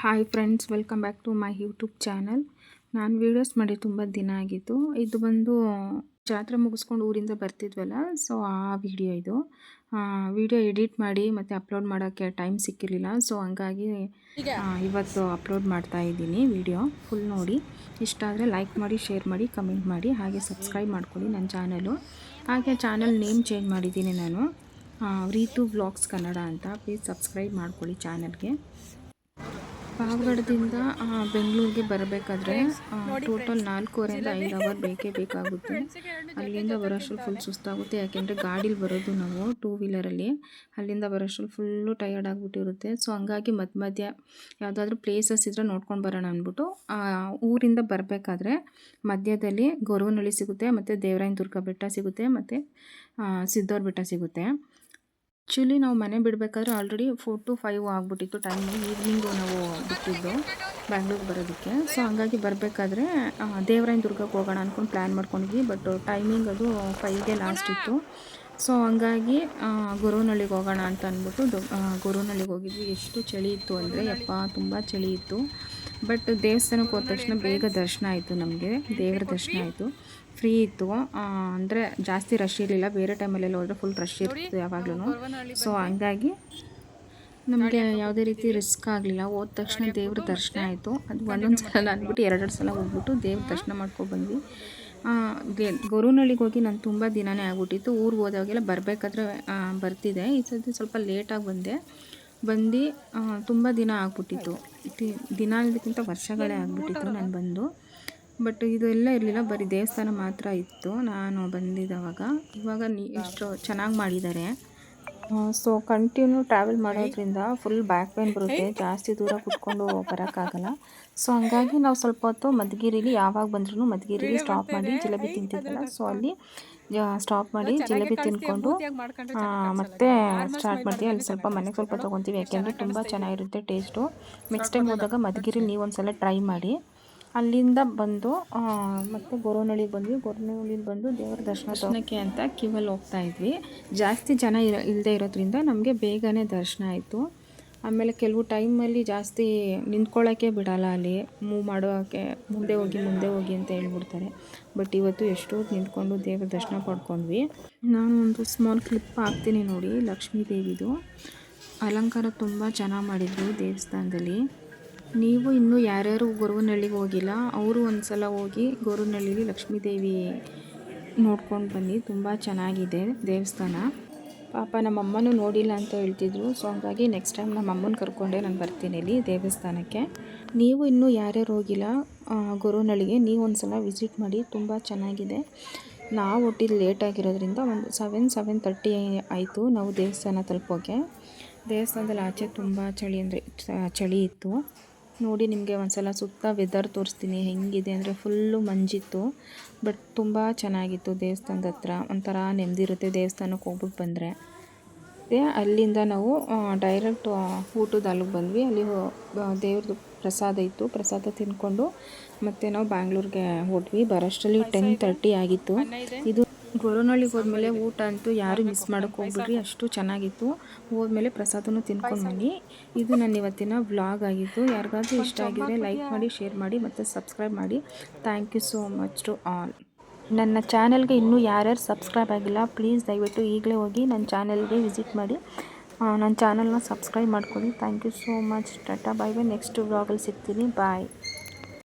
Hi friends, welcome back to my YouTube channel. ನಾನು videos ಮಾಡಿ ತುಂಬ ದಿನ ಆಗಿತ್ತು. ಇದು ಬಂದು ಜಾತ್ರೆ ಮುಗಿಸ್ಕೊಂಡು ಊರಿಂದ ಬರ್ತಿದ್ವಲ್ಲ, ಸೊ ಆ ವಿಡಿಯೋ ಇದು. ವಿಡಿಯೋ ಎಡಿಟ್ ಮಾಡಿ ಮತ್ತು ಅಪ್ಲೋಡ್ ಮಾಡೋಕ್ಕೆ ಟೈಮ್ ಸಿಕ್ಕಿರಲಿಲ್ಲ. ಸೊ ಹಂಗಾಗಿ ಇವತ್ತು ಅಪ್ಲೋಡ್ ಮಾಡ್ತಾ ಇದ್ದೀನಿ. ವಿಡಿಯೋ ಫುಲ್ ನೋಡಿ. ಇಷ್ಟ ಆದರೆ ಲೈಕ್ ಮಾಡಿ, ಶೇರ್ ಮಾಡಿ, ಕಮೆಂಟ್ ಮಾಡಿ, ಹಾಗೆ ಸಬ್ಸ್ಕ್ರೈಬ್ ಮಾಡ್ಕೊಳ್ಳಿ ನನ್ನ ಚಾನಲು. ಹಾಗೆ ಚಾನಲ್ ನೇಮ್ ಚೇಂಜ್ ಮಾಡಿದ್ದೀನಿ ನಾನು, ರೀತು ವ್ಲಾಗ್ಸ್ ಕನ್ನಡ ಅಂತ. ಪ್ಲೀಸ್ ಸಬ್ಸ್ಕ್ರೈಬ್ ಮಾಡ್ಕೊಳ್ಳಿ ಚಾನಲ್ಗೆ. ಪಾವಗಡದಿಂದ ಬೆಂಗಳೂರಿಗೆ ಬರಬೇಕಾದ್ರೆ ಟೋಟಲ್ 4.5 ಅವರ್ ಬೇಕೇ ಬೇಕಾಗುತ್ತೆ. ಅಲ್ಲಿಂದ ಬರೋಷ್ಟ್ರಲ್ಲಿ ಫುಲ್ ಸುಸ್ತಾಗುತ್ತೆ. ಯಾಕೆಂದರೆ ಗಾಡೀಲಿ ಬರೋದು ನಾವು, 2 ವೀಲರಲ್ಲಿ. ಅಲ್ಲಿಂದ ಬರೋಷ್ಟ್ರಲ್ಲಿ ಫುಲ್ಲು ಟಯರ್ಡ್ ಆಗಿಬಿಟ್ಟಿರುತ್ತೆ. ಸೊ ಹಂಗಾಗಿ ಮಧ್ಯ ಯಾವುದಾದ್ರೂ ಪ್ಲೇಸಸ್ ಇದ್ದರೆ ನೋಡ್ಕೊಂಡು ಬರೋಣ ಅಂದ್ಬಿಟ್ಟು ಊರಿಂದ ಬರಬೇಕಾದ್ರೆ ಮಧ್ಯದಲ್ಲಿ ಗೊರವನಹಳ್ಳಿ ಸಿಗುತ್ತೆ, ಮತ್ತು ದೇವರಾಯನ ದುರ್ಗ ಬೆಟ್ಟ ಸಿಗುತ್ತೆ, ಮತ್ತು ಸಿದ್ದೋರ್ ಬೆಟ್ಟ ಸಿಗುತ್ತೆ. ಆ್ಯಕ್ಚುಲಿ ನಾವು ಮನೆ ಬಿಡಬೇಕಾದ್ರೆ ಆಲ್ರೆಡಿ 4 to 5 ಆಗಿಬಿಟ್ಟಿತ್ತು ಟೈಮು. ಈವ್ನಿಂಗು ನಾವು ಬಿಟ್ಟಿದ್ದು ಬ್ಯಾಂಗ್ಳೂರಿಗೆ ಬರೋದಕ್ಕೆ. ಸೊ ಹಂಗಾಗಿ ಬರಬೇಕಾದ್ರೆ ದೇವರಾಯನ ದುರ್ಗಕ್ಕೆ ಹೋಗೋಣ ಅಂದ್ಕೊಂಡು ಪ್ಲ್ಯಾನ್ ಮಾಡ್ಕೊಂಡಿದ್ವಿ. ಬಟ್ ಟೈಮಿಂಗ್ ಅದು 5ಗೆ ಲಾಸ್ಟ್ ಇತ್ತು. ಸೊ ಹಂಗಾಗಿ ಗೊರವನಹಳ್ಳಿಗೆ ಹೋಗೋಣ ಅಂತ ಅಂದ್ಬಿಟ್ಟು ಗೊರವನಹಳ್ಳಿಗೆ ಹೋಗಿದ್ವಿ. ಎಷ್ಟು ಚಳಿ ಇತ್ತು ಅಂದರೆ ತುಂಬ ಚಳಿ ಇತ್ತು. ಬಟ್ ದೇವಸ್ಥಾನಕ್ಕೆ ಹೋದ ತಕ್ಷಣ ಬೇಗ ದರ್ಶನ ಆಯಿತು. ನಮಗೆ ದೇವರ ದರ್ಶನ ಆಯಿತು, ಫ್ರೀ ಇತ್ತು. ಅಂದರೆ ಜಾಸ್ತಿ ರಶ್ ಇರಲಿಲ್ಲ. ಬೇರೆ ಟೈಮಲ್ಲೆಲ್ಲ ಹೋದರೆ ಫುಲ್ ರಶ್ ಇರ್ತಿತ್ತು ಯಾವಾಗಲೂ. ಸೊ ಹಂಗಾಗಿ ನಮಗೆ ಯಾವುದೇ ರೀತಿ ರಿಸ್ಕ್ ಆಗಲಿಲ್ಲ. ಹೋದ ತಕ್ಷಣ ದೇವ್ರ ದರ್ಶನ ಆಯಿತು. ಅದು ಒಂದೊಂದು ಸಲ ಅಂದ್ಬಿಟ್ಟು 2 ಸಲ ಹೋಗ್ಬಿಟ್ಟು ದೇವ್ರ ದರ್ಶನ ಮಾಡ್ಕೊಬಂದ್ವಿ. ಗೊರವನಹಳ್ಳಿಗೆ ಹೋಗಿ ನಾನು ತುಂಬ ದಿನವೇ ಆಗ್ಬಿಟ್ಟಿತ್ತು. ಊರಿಗೆ ಹೋದಾಗೆಲ್ಲ ಬರಬೇಕಾದ್ರೆ ಬರ್ತಿದ್ದೆ. ಈ ಸತಿ ಸ್ವಲ್ಪ ಲೇಟಾಗಿ ಬಂದು ತುಂಬ ದಿನ ಆಗ್ಬಿಟ್ಟಿತ್ತು. ದಿನ ಅನ್ನೋದಕ್ಕಿಂತ ವರ್ಷಗಳೇ ಆಗಿಬಿಟ್ಟಿತ್ತು ನಾನು ಬಂದು. ಬಟ್ ಇದೆಲ್ಲ ಇರಲಿಲ್ಲ, ಬರೀ ದೇವಸ್ಥಾನ ಮಾತ್ರ ಇತ್ತು ನಾನು ಬಂದಿದ್ದವಾಗ. ಇವಾಗ ಎಷ್ಟು ಚೆನ್ನಾಗಿ ಮಾಡಿದ್ದಾರೆ. ಸೊ ಕಂಟಿನ್ಯೂ ಟ್ರಾವೆಲ್ ಮಾಡೋದ್ರಿಂದ ಫುಲ್ ಬ್ಯಾಕ್ ಪೇನ್ ಬರುತ್ತೆ. ಜಾಸ್ತಿ ದೂರ ಕುತ್ಕೊಂಡು ಬರೋಕ್ಕಾಗಲ್ಲ. ಸೊ ಹಂಗಾಗಿ ನಾವು ಸ್ವಲ್ಪ ಹೊತ್ತು ಮಧುಗಿರಿಲಿ ಯಾವಾಗ ಬಂದ್ರೂ ಮಧುಗಿರಿಲಿ ಸ್ಟಾಪ್ ಮಾಡಿ ಜಿಲೇಬಿ ತಿಂತಿದ್ದಲ್ಲ, ಸೊ ಅಲ್ಲಿ ಸ್ಟಾಪ್ ಮಾಡಿ ಜಿಲೇಬಿ ತಿಂದ್ಕೊಂಡು ಮತ್ತೆ ಸ್ಟಾರ್ಟ್ ಮಾಡ್ತೀವಿ. ಅಲ್ಲಿ ಸ್ವಲ್ಪ ಮನೆಗೆ ಸ್ವಲ್ಪ ತೊಗೊತೀವಿ, ಯಾಕೆಂದರೆ ತುಂಬ ಚೆನ್ನಾಗಿರುತ್ತೆ ಟೇಸ್ಟು. ನೆಕ್ಸ್ಟ್ ಟೈಮ್ ಹೋದಾಗ ಮಧುಗಿರಿಲಿ ನೀವು ಒಂದ್ಸಲ ಟ್ರೈ ಮಾಡಿ. ಅಲ್ಲಿಂದ ಬಂದು ಮತ್ತು ಗೊರವನಹಳ್ಳಿಗೆ ಬಂದ್ವಿ. ಗೊರವನಹಳ್ಳಿಗೆ ಬಂದು ದೇವರ ದರ್ಶನಕ್ಕೆ ಅಂತ ಕ್ಯೂವಲ್ಲಿ ಹೋಗ್ತಾ ಇದ್ವಿ. ಜಾಸ್ತಿ ಜನ ಇಲ್ಲದೆ ಇರೋದ್ರಿಂದ ನಮಗೆ ಬೇಗನೆ ದರ್ಶನ ಆಯಿತು. ಆಮೇಲೆ ಕೆಲವು ಟೈಮಲ್ಲಿ ಜಾಸ್ತಿ ನಿಂತ್ಕೊಳ್ಳೋಕ್ಕೆ ಬಿಡಲ್ಲ, ಅಲ್ಲಿ ಮೂವ್ ಮಾಡೋಕ್ಕೆ ಮುಂದೆ ಹೋಗಿ ಅಂತ ಹೇಳ್ಬಿಡ್ತಾರೆ. ಬಟ್ ಇವತ್ತು ಎಷ್ಟೋ ನಿಂತ್ಕೊಂಡು ದೇವರ ದರ್ಶನ ಪಡ್ಕೊಂಡ್ವಿ. ನಾನು ಒಂದು ಸ್ಮಾಲ್ ಕ್ಲಿಪ್ ಹಾಕ್ತೀನಿ ನೋಡಿ. ಲಕ್ಷ್ಮೀ ದೇವಿದು ಅಲಂಕಾರ ತುಂಬ ಚೆನ್ನಾಗಿ ಮಾಡಿದ್ರು ದೇವಸ್ಥಾನದಲ್ಲಿ. ನೀವು ಇನ್ನೂ ಯಾರ್ಯಾರು ಗೊರವನಹಳ್ಳಿಗೆ ಹೋಗಿಲ್ಲ ಅವರು ಒಂದು ಸಲ ಹೋಗಿ ಗೊರವನಹಳ್ಳಿಲಿ ಲಕ್ಷ್ಮೀ ದೇವಿ ನೋಡ್ಕೊಂಡು ಬನ್ನಿ. ತುಂಬ ಚೆನ್ನಾಗಿದೆ ದೇವಸ್ಥಾನ. ಪಾಪ ನಮ್ಮಮ್ಮನೂ ನೋಡಿಲ್ಲ ಅಂತ ಹೇಳ್ತಿದ್ರು. ಸೊ ಹಂಗಾಗಿ ನೆಕ್ಸ್ಟ್ ಟೈಮ್ ನಮ್ಮ ಅಮ್ಮನ ಕರ್ಕೊಂಡೆ ನಾನು ಬರ್ತೀನಿ ಇಲ್ಲಿ ದೇವಸ್ಥಾನಕ್ಕೆ. ನೀವು ಇನ್ನೂ ಯಾರ್ಯಾರು ಹೋಗಿಲ್ಲ ಗೊರವನಹಳ್ಳಿಗೆ, ನೀವು ಒಂದು ಸಲ ವಿಸಿಟ್ ಮಾಡಿ, ತುಂಬ ಚೆನ್ನಾಗಿದೆ. ನಾವು ಒಟ್ಟಿದ್ದು ಲೇಟಾಗಿರೋದ್ರಿಂದ ಒಂದು 7-7:30 ಆಯಿತು ನಾವು ದೇವಸ್ಥಾನ ತಲುಪೋಕ್ಕೆ. ದೇವಸ್ಥಾನದಲ್ಲಿ ಆಚೆ ತುಂಬ ಚಳಿ ಇತ್ತು ನೋಡಿ. ನಿಮಗೆ ಒಂದು ಸಲ ಸುತ್ತ ವೆದರ್ ತೋರಿಸ್ತೀನಿ ಹೆಂಗಿದೆ ಅಂದರೆ ಫುಲ್ಲು ಮಂಜಿತ್ತು. ಬಟ್ ತುಂಬ ಚೆನ್ನಾಗಿತ್ತು. ದೇವಸ್ಥಾನದ ಹತ್ರ ಒಂಥರ ನೆಮ್ಮದಿರುತ್ತೆ ದೇವಸ್ಥಾನಕ್ಕೆ ಹೋಗ್ಬಿಟ್ಟು ಬಂದರೆ. ಅಲ್ಲಿಂದ ನಾವು ಡೈರೆಕ್ಟ್ ಊಟದ ಅಲ್ಲಿಗೆ ಬಂದ್ವಿ. ಅಲ್ಲಿ ದೇವ್ರದ್ದು ಪ್ರಸಾದ ಇತ್ತು, ಪ್ರಸಾದ ತಿಂದ್ಕೊಂಡು ಮತ್ತು ನಾವು ಬ್ಯಾಂಗ್ಳೂರಿಗೆ ಹೋದ್ವಿ. ಬರೋಷ್ಟರಲ್ಲಿ 10:30 ಆಗಿತ್ತು. ಇದು ಗೊರವನಹಳ್ಳಿಗೆ ಹೋದ್ಮೇಲೆ ಊಟ ಅಂತೂ ಯಾರು ಮಿಸ್ ಮಾಡೋಕ್ಕೆ ಹೋಗ್ಬಿಡ್ರಿ, ಅಷ್ಟು ಚೆನ್ನಾಗಿತ್ತು. ಹೋದ್ಮೇಲೆ ಪ್ರಸಾದನೂ ತಿನ್ಕೊಂಡು ಬನ್ನಿ. ಇದು ನನ್ನ ಇವತ್ತಿನ ವ್ಲಾಗ್ ಆಗಿತ್ತು. ಯಾರಿಗಾದ್ರೂ ಇಷ್ಟ ಆಗಿದ್ರೆ ಲೈಕ್ ಮಾಡಿ, ಶೇರ್ ಮಾಡಿ, ಮತ್ತು ಸಬ್ಸ್ಕ್ರೈಬ್ ಮಾಡಿ. Thank you so much to all. ನನ್ನ ಚಾನಲ್ಗೆ ಇನ್ನೂ ಯಾರ್ಯಾರು ಸಬ್ಸ್ಕ್ರೈಬ್ ಆಗಿಲ್ಲ ಪ್ಲೀಸ್ ದಯವಿಟ್ಟು ಈಗಲೇ ಹೋಗಿ ನನ್ನ ಚಾನಲ್ಗೆ ವಿಸಿಟ್ ಮಾಡಿ ನನ್ನ ಚಾನಲ್ನ ಸಬ್ಸ್ಕ್ರೈಬ್ ಮಾಡ್ಕೊಳ್ಳಿ. Thank you so much. Tata, bye bye. Next ವ್ಲಾಗಲ್ಲಿ ಸಿಗ್ತೀನಿ. ಬಾಯ್.